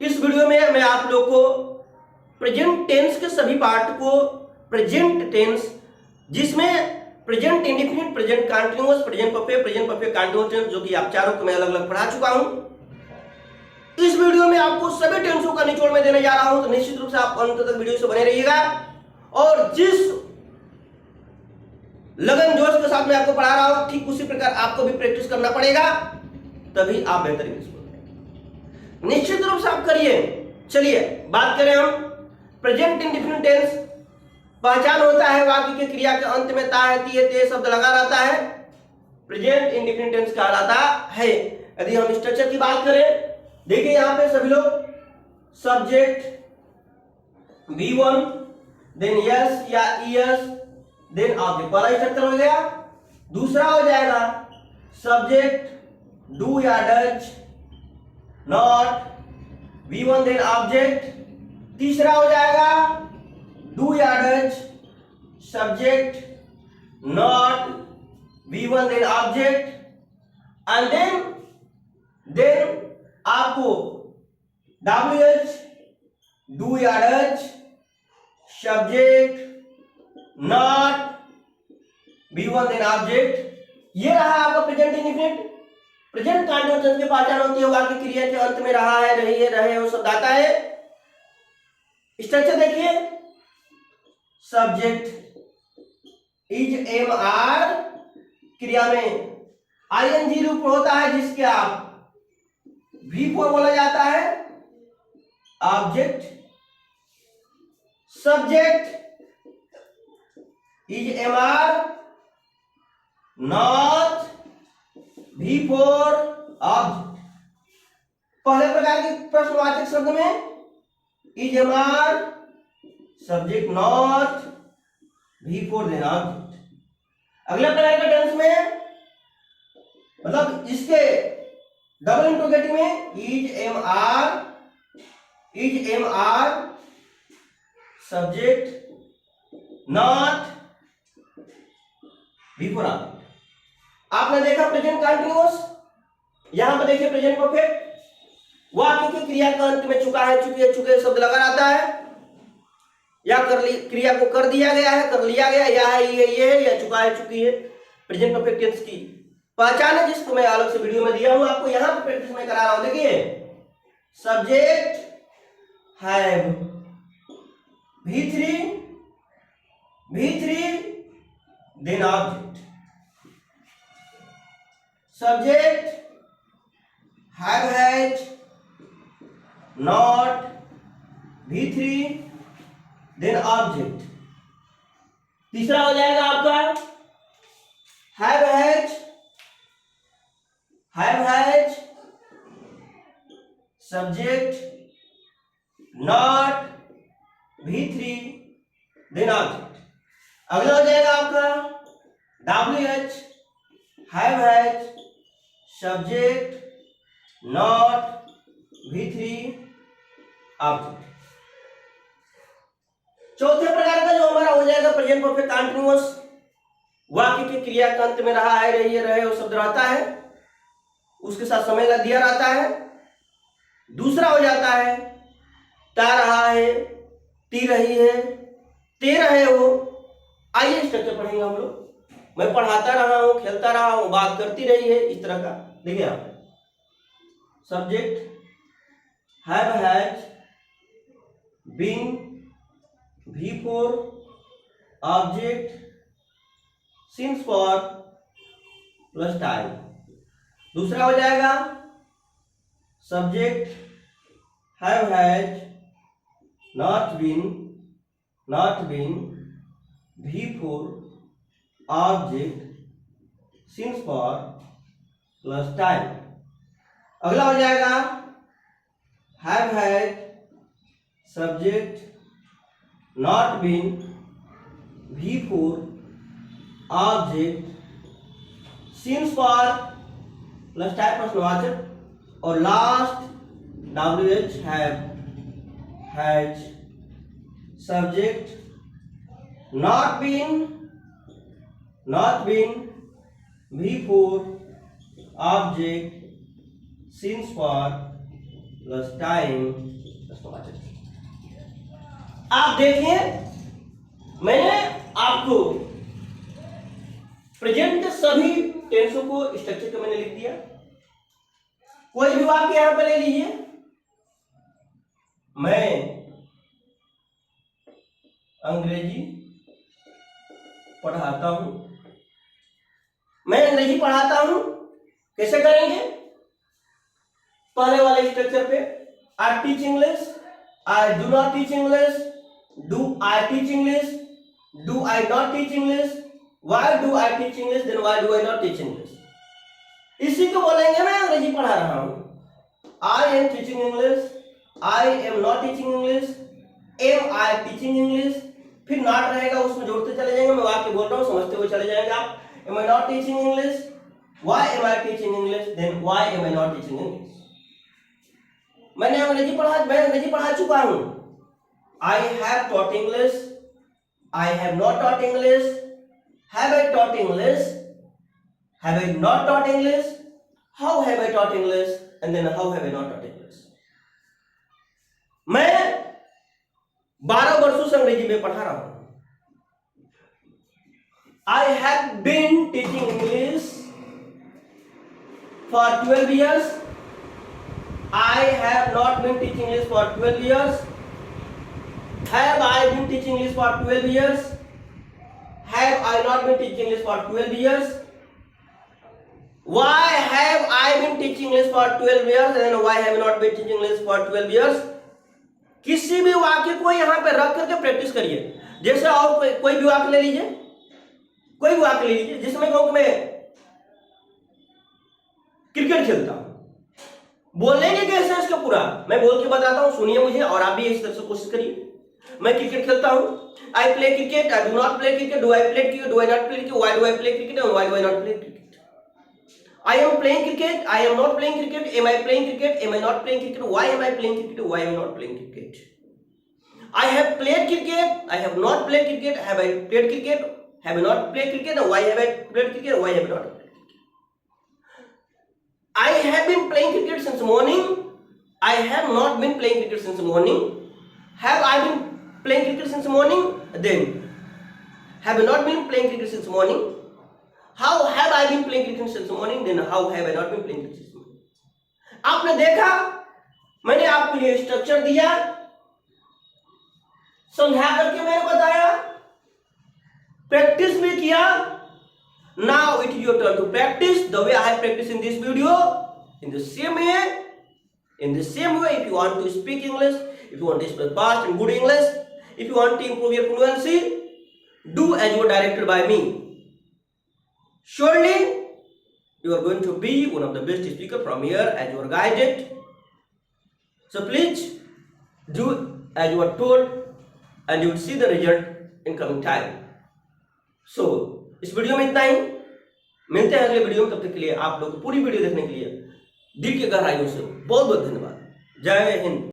इस वीडियो में मैं आप लोग को प्रेजेंट टेंस के सभी पार्ट को, प्रेजेंट टेंस जिसमें present indefinite, present continuous, present perfect continuous tense, जो कि आप चारों को मैं अलग अलग पढ़ा चुका हूं। इस वीडियो में आपको सभी टेंसों का निचोड़ में देने जा रहा हूं, तो निश्चित रूप से आप अंत तक वीडियो से बने रहिएगा। और जिस लगन जोश के साथ मैं आपको पढ़ा रहा हूं, ठीक उसी प्रकार आपको भी प्रैक्टिस करना पड़ेगा, तभी आप बेहतर इंग्लिश बोलेंगे। निश्चित रूप से आप करिए। चलिए बात करें हम प्रेजेंट इंडेफिनिट टेंस। पहचान होता है वाक्य के क्रिया के अंत में ता है, ती, ते शब्द लगा रहता है, प्रेजेंट इंडेफिनिट टेंस कहलाता है। यदि हम स्ट्रक्चर की बात करें, देखिए यहां पे सभी लोग सब्जेक्ट V1, देन यस या ईएस, देन ऑब्जेक्ट, पहला स्ट्रक्चर हो गया। दूसरा हो जाएगा सब्जेक्ट डू या does, not, V1 then object. तीसरा हो जाएगा डू या does, subject not, V1 then object, and then आपको WH डू या does, subject not, V1 then object. ये रहा आपका present indefinite. Present continuous tense की पहचान होती है वाक्य क्रिया के अंत में रहा है, रही है, रहे, वो शब्द आता है। स्ट्रक्चर देखिए, सब्जेक्ट इज एम आर, क्रिया में ING रूप होता है जिसके आप V4 बोला जाता है, object subject is am are, not V4 object. पहले प्रकार के प्रश्नवाचक शब्द में is am are, subject not, V4 then object. अगले प्रकार के टेंस में, मतलब इसके डबल इंट्रोगेटिव में is am are, subject not, V4 object. आपने देखा प्रेजेंट कंटीन्यूअस, यहां पर देखिए प्रेजेंट परफेक्ट। वाक्य की क्रिया का अंत में चुका है, चुकी है, चुके शब्द लगा रहता है, या क्रिया को कर दिया गया है, कर लिया गया, या है, ये है, या चुका है, चुकी है। प्रेजेंट परफेक्ट टेंस की पहचान है जिसको मैं अलग से वीडियो में दिया हूं आपको, यहां पर प्रैक्टिस में करा रहा हूं। देखिए subject have, V3 then object, subject has, not, V3 then object. तीसरा हो जाएगा आपका has, subject not, V3 then object. अगला हो जाएगा आपका WH, has, subject not, V3 object. चौथे प्रकार का जो हमारा हो जाएगा प्रेजेंट परफेक्ट कंटीन्यूअस, वाक्य की क्रिया के अंत में रहा है, रही है, रहे, वो शब्द रहता है, उसके साथ समय दिया रहता है। दूसरा हो जाता है ता रहा है, ती रही है, ते रहे हो। आइए स्ट्रक्चर पढ़ेंगे हम लोग। मैं पढ़ाता रहा हूं, खेलता रहा हूं, बात करती रही है, इस तरह का। देखिए आप, subject has been, V4 object since for plus time. दूसरा हो जाएगा subject has not been, V4 object since for plus time. अगला हो जाएगा has, subject not been, V4 object since for plus time प्रश्नवाचक। और last WH has, subject not been V4 object since for plus time. आप देखिए मैंने आपको present के सभी टेंसों को स्ट्रक्चर का मैंने लिख दिया। कोई भी वाक्य यहां पर ले लीजिए, मैं अंग्रेजी पढ़ाता हूं, मैं अंग्रेजी पढ़ाता हूं। कैसे करेंगे? पहले वाले स्ट्रक्चर पे, I teach English, I do not teach English, do I teach English, do I not teach English, why do I teach English, then why do I not teach English. इसी को बोलेंगे मैं अंग्रेजी पढ़ा रहा हूं। I am teaching English, I am not teaching English, am I teaching English, फिर not रहेगा उसमें जोड़ते चले जाएंगे। मैं वाक्य बोल रहा हूं समझते हुए चले जाएंगे आप। Am I not teaching English, why am I teaching English, then why am I not teaching English. मैं अंग्रेजी पढ़ा चुका हूं। I have taught English, I have not taught English, have I taught English, have I not taught English, how have I taught English, and then how have I not taught English. मैं 12 वर्षों से अंग्रेजी में पढ़ा रहा हूं। I have been teaching English for 12 years. I have not been teaching English for 12 years. Have I been teaching English for 12 years? Have I not been teaching English for 12 years? Why have I been teaching English for 12 years and why have I not been teaching English for 12 years? किसी भी वाक्य को यहां पे रख करके practice करिए। जैसे और कोई भी वाक्य ले लीजिए, कोई भी वाक्य ले लीजिए जिसमें कहूं कि मैं क्रिकेट खेलता हूं। बोलेंगे कैसे इसका पूरा मैं बोल के बताता हूं, सुनिए मुझे और आप भी इस तरह से कोशिश करिए। मैं क्रिकेट खेलता हूं, I play cricket, I do not play cricket, do I play cricket, do I not play cricket, why do I play cricket and why do I not play cricket. I am playing cricket, I am not playing cricket, am I playing cricket, am I not playing cricket, why am I playing cricket, why am I not playing cricket. I have played cricket, I have not played cricket, have I played cricket, have I not played cricket, why have I played cricket, why have I not. I have been playing cricket since morning. I have not been playing cricket since morning. Have I been playing cricket since morning? Then have I not been playing cricket since morning? How have I been playing cricket since morning? Then how have I not been playing cricket since morning? आपने देखा मैंने आपको ये structure दिया, समझा करके मैंने बताया, प्रैक्टिस भी किया। Now it is your turn to practice the way I have practiced in this video. In the same way, if you want to speak English, if you want to speak fast and good English, if you want to improve your fluency, do as you are directed by me. Surely, you are going to be one of the best speakers from here as you are guided. So please do as you are told, and you will see the result in coming time. So इस video में इतना ही, मिलते हैं अगले video में। तब तक के लिए आप लोग पूरी वीडियो देखने के लिए दिल की गहराइयों से बहुत बहुत धन्यवाद। जय हिंद।